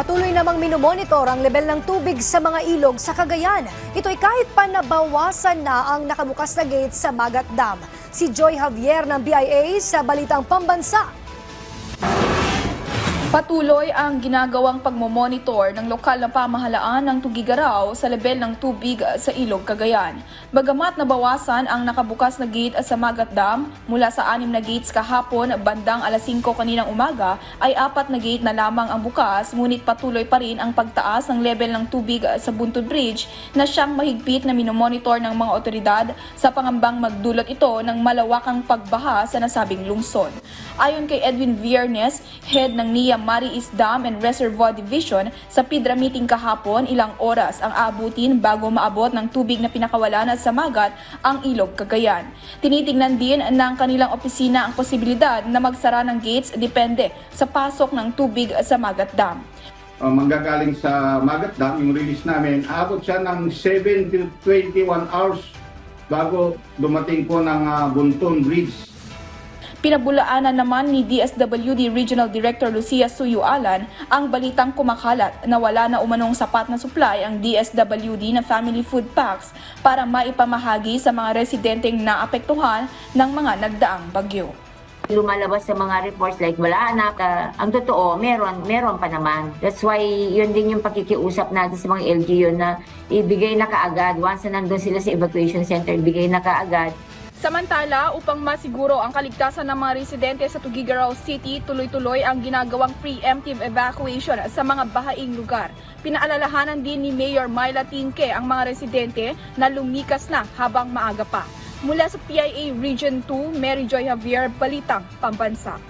Patuloy namang minomonitor ang level ng tubig sa mga ilog sa Cagayan. Ito'y kahit pa nabawasan na ang nakabukas na gate sa Magat Dam. Si Joy Javier ng BIA sa Balitang Pambansa. Patuloy ang ginagawang pagmomonitor ng lokal na pamahalaan ng Tugigaraw sa level ng tubig sa Ilog Cagayan. Bagamat nabawasan ang nakabukas na gate sa Magat Dam, mula sa 6 na gates kahapon bandang alas 5 kaninang umaga ay 4 na gate na lamang ang bukas, ngunit patuloy pa rin ang pagtaas ng level ng tubig sa Buntod Bridge na siyang mahigpit na minomonitor ng mga otoridad sa pangambang magdulot ito ng malawakang pagbaha sa nasabing lungsod. Ayon kay Edwin Viernes, head ng NIA Mariis Dam and Reservoir Division, sa PIDRA meeting kahapon, ilang oras ang aabutin bago maabot ng tubig na pinakawalan sa Magat ang Ilog Cagayan. Tinitingnan din ng kanilang opisina ang posibilidad na magsara ng gates depende sa pasok ng tubig sa Magat Dam. Manggagaling sa Magat Dam, yung release namin, aabot siya ng 7 to 21 hours bago dumating po ng Buntod Bridge. Pinabulaanan naman ni DSWD Regional Director Lucia Suyualan ang balitang kumakalat na wala na umanong sapat na supply ang DSWD na family food packs para maipamahagi sa mga residenteng naapektuhan ng mga nagdaang bagyo. Lumalabas sa mga reports like wala na, ang totoo meron pa naman. That's why yun din yung pakikiusap natin sa mga LGU na ibigay na kaagad. Once na nandun sila sa evacuation center, ibigay na kaagad. Samantala, upang masiguro ang kaligtasan ng mga residente sa Tuguegarao City, tuloy-tuloy ang ginagawang preemptive evacuation sa mga bahaing lugar. Pinaalalahanan din ni Mayor Myla Tinque ang mga residente na lumikas na habang maaga pa. Mula sa PIA Region 2, Mary Joy Javier, Balitang Pambansa.